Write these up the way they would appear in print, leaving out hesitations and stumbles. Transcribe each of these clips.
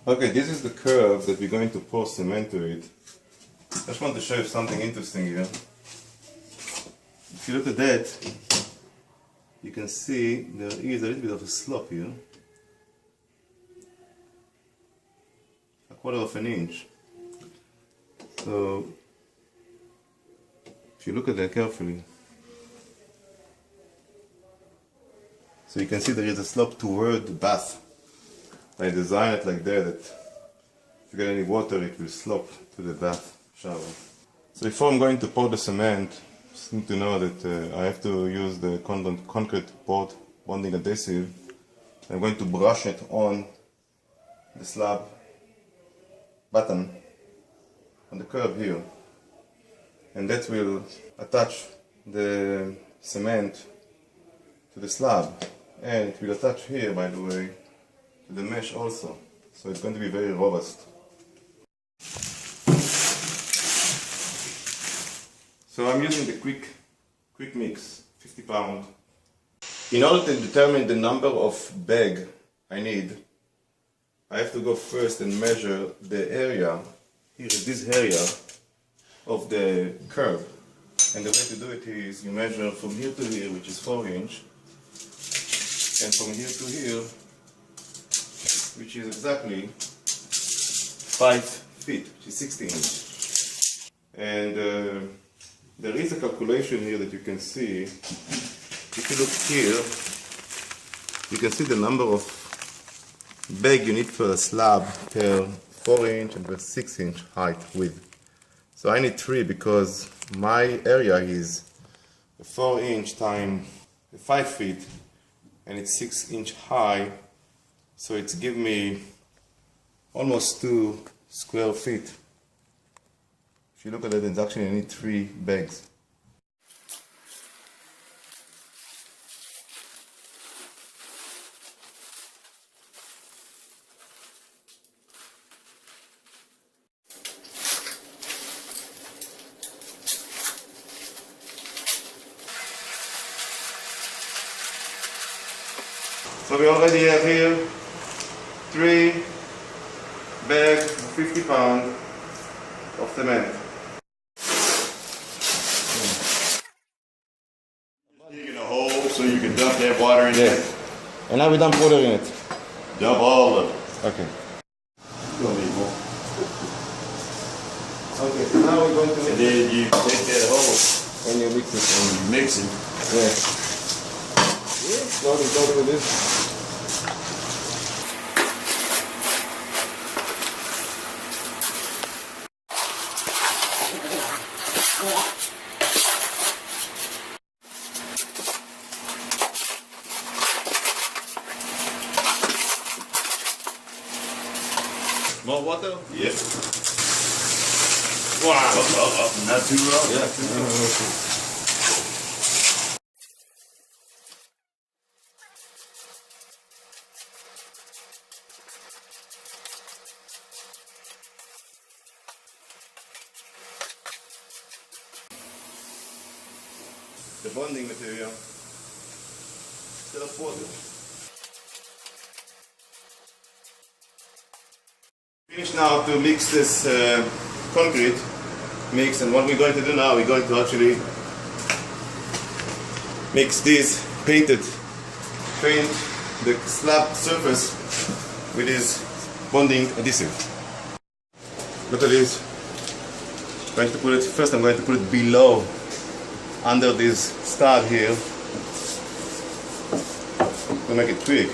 Okay, this is the curve that we're going to pour cement to it. I just want to show you something interesting here. If you look at that, you can see there is a little bit of a slope here. A quarter of an inch. So, if you look at that carefully, so you can see there is a slope toward the bath. I designed it like that if you get any water it will slope to the bath shower. So before I'm going to pour the cement, just need to know that I have to use the concrete board bonding adhesive. I'm going to brush it on the slab button on the curve here, and that will attach the cement to the slab, and it will attach here, by the way, to the mesh also, so it's going to be very robust. So I'm using the quick mix, 50 pound. In order to determine the number of bag I need, I have to go first and measure the area. Here is this area of the curve, and the way to do it is you measure from here to here, which is 4 inch, and from here to here, which is exactly 5 feet, which is 60 inch. And there is a calculation here that you can see. If you look here, you can see the number of bag you need for a slab per 4 inch and per 6 inch height width. So I need 3 because my area is 4 inch times 5 feet, and it's 6 inch high. So it's give me almost 2 square feet. If you look at it, it's actually I need 3 bags. So we already have here 3 bags, 50 pounds of cement. Digging a hole so you can dump that water in there. And now we dump water in it. Dump all of it. Okay. You don't need more. Okay, so now we're going to And then you take that hole and you mix it. and you mix it. Yeah. Slowly with this. More water? Yep. Wow. Not too rough. Yeah. The bonding material instead of water. Finish now to mix this concrete mix, and what we're going to do now, we're going to actually mix this paint the slab surface with this bonding adhesive. Look at this. I'm going to put it first. I'm going to put it below, under this stud here, to make it quick.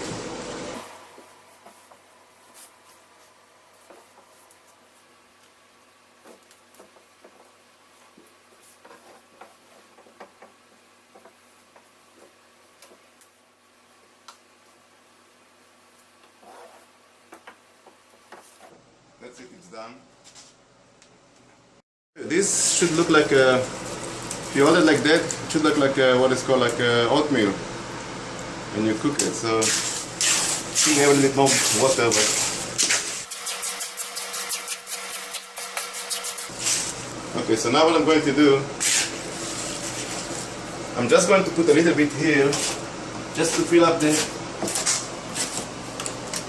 That's it, it's done. This should look like a, if you hold it like that, it should look like what is called like oatmeal when you cook it. So you have a little bit more water, but okay. So now what I'm going to do, I'm just going to put a little bit here, just to fill up the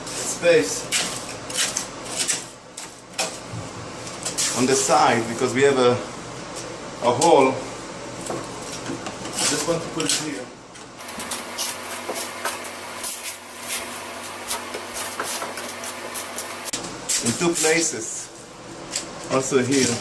space. on the side because we have a hole. I just want to put it here. In two places. Also here.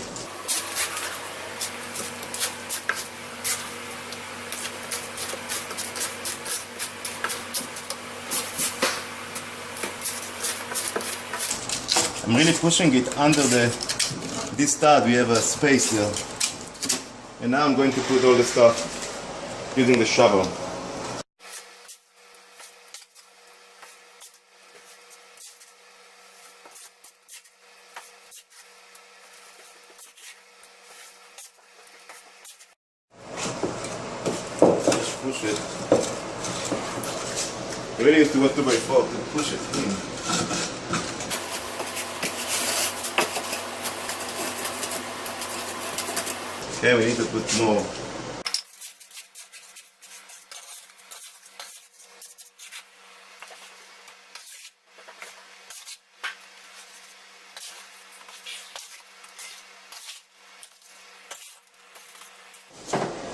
I'm really pushing it under this stud. We have a space here. And now I'm going to put all the stuff using the shovel. Just push it. I really have to go 2x4 to push it in. Okay, we need to put more.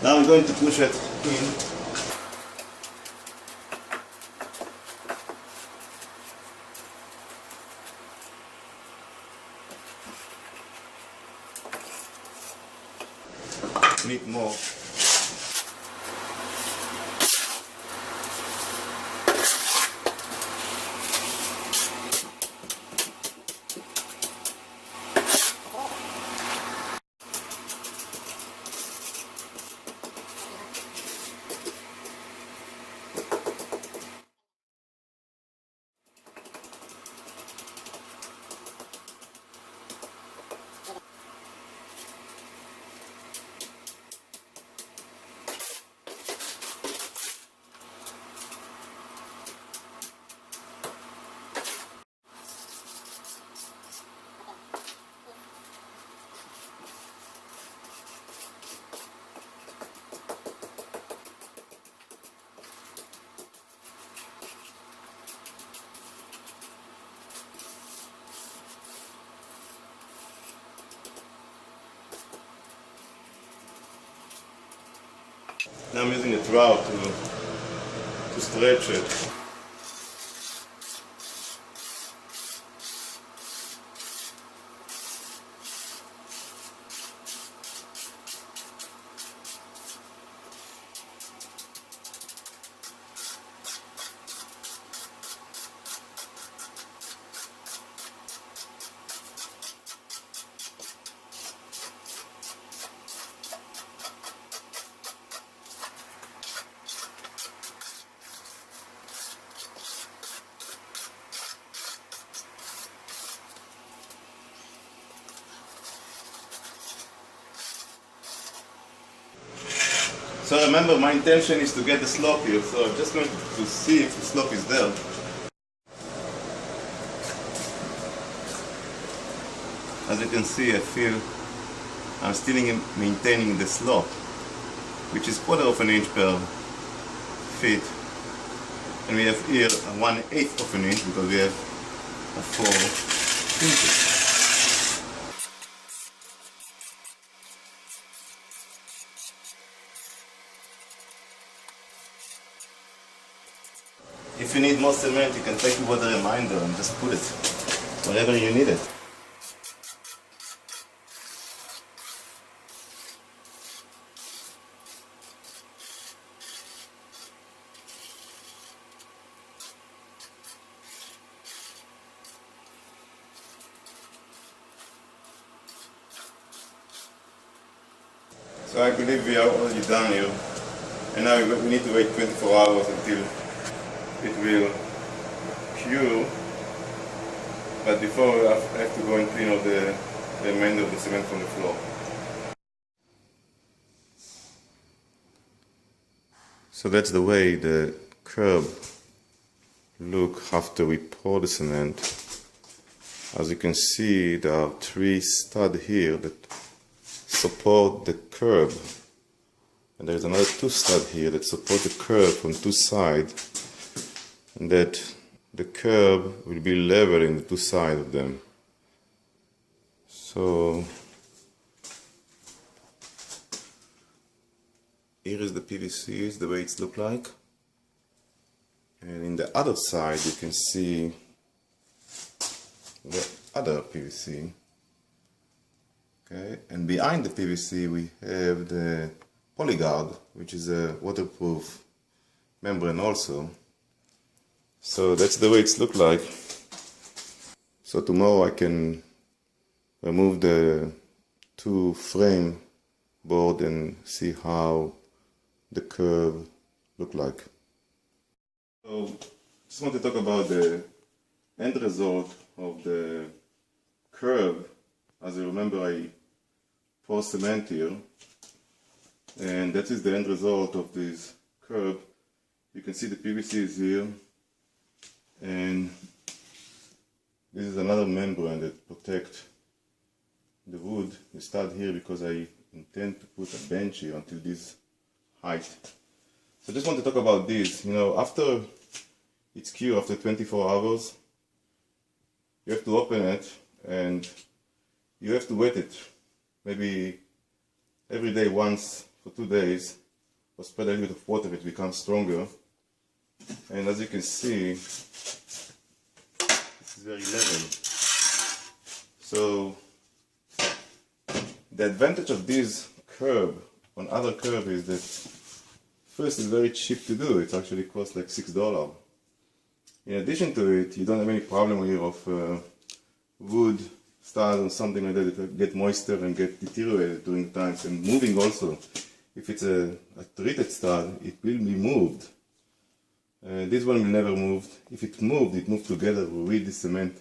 Now I'm going to push it in. Need more. Now I'm using a trowel to stretch it. So remember, my intention is to get the slope here, so I'm just going to see if the slope is there. As you can see, I feel I'm still maintaining the slope, which is 1/4 inch per feet. And we have here 1/8 of an inch because we have 4 inches. If you need more cement, you can take it with a reminder and just put it wherever you need it. So I believe we are already done here, and now we need to wait 24 hours until it will cure, but before I have to go and clean out the remainder of the cement from the floor. So that's the way the curb look after we pour the cement. As you can see, there are 3 studs here that support the curb, and there is another 2 studs here that support the curb from 2 sides, and that the curb will be level in the 2 sides of them. So here is the PVC, the way it's look like. And in the other side you can see the other PVC. Okay, and behind the PVC we have the polyguard, which is a waterproof membrane also. So that's the way it's look like. So tomorrow I can remove the two frame board and see how the curve look like. So just want to talk about the end result of the curve. As you remember, I pour cement here, and that is the end result of this curve. You can see the PVC is here, and this is another membrane that protects the wood. We start here because I intend to put a bench here until this height. So I just want to talk about this. You know, after it's cured, after 24 hours, you have to open it and you have to wet it. Maybe every day once for 2 days, or spread a little bit of water, it becomes stronger. And as you can see, this is very level. So the advantage of this curb on other curb is that first, it's very cheap to do. It actually costs like $6. In addition to it, you don't have any problem here of wood studs or something like that that get moisture and get deteriorated during times, and moving also. If it's a treated stud, it will be moved. This one will never move. If it moved together with the cement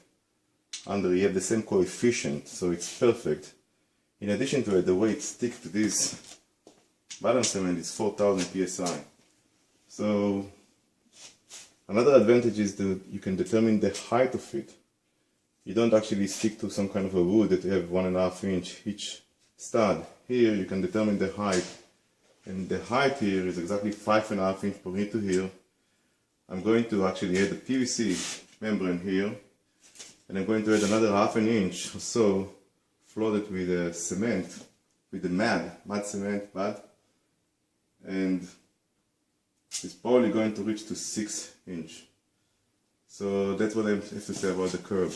under. You have the same coefficient, so it's perfect. In addition to it, the way it sticks to this bottom cement is 4000 psi. So another advantage is that you can determine the height of it. You don't actually stick to some kind of a wood that you have 1.5 inch each stud. Here you can determine the height, and the height here is exactly 5.5 inch per meter here. I'm going to actually add the PVC membrane here, and I'm going to add another 1/2 inch or so flooded with cement, with the mud cement, and it's probably going to reach to 6 inch. So that's what I have to say about the curve.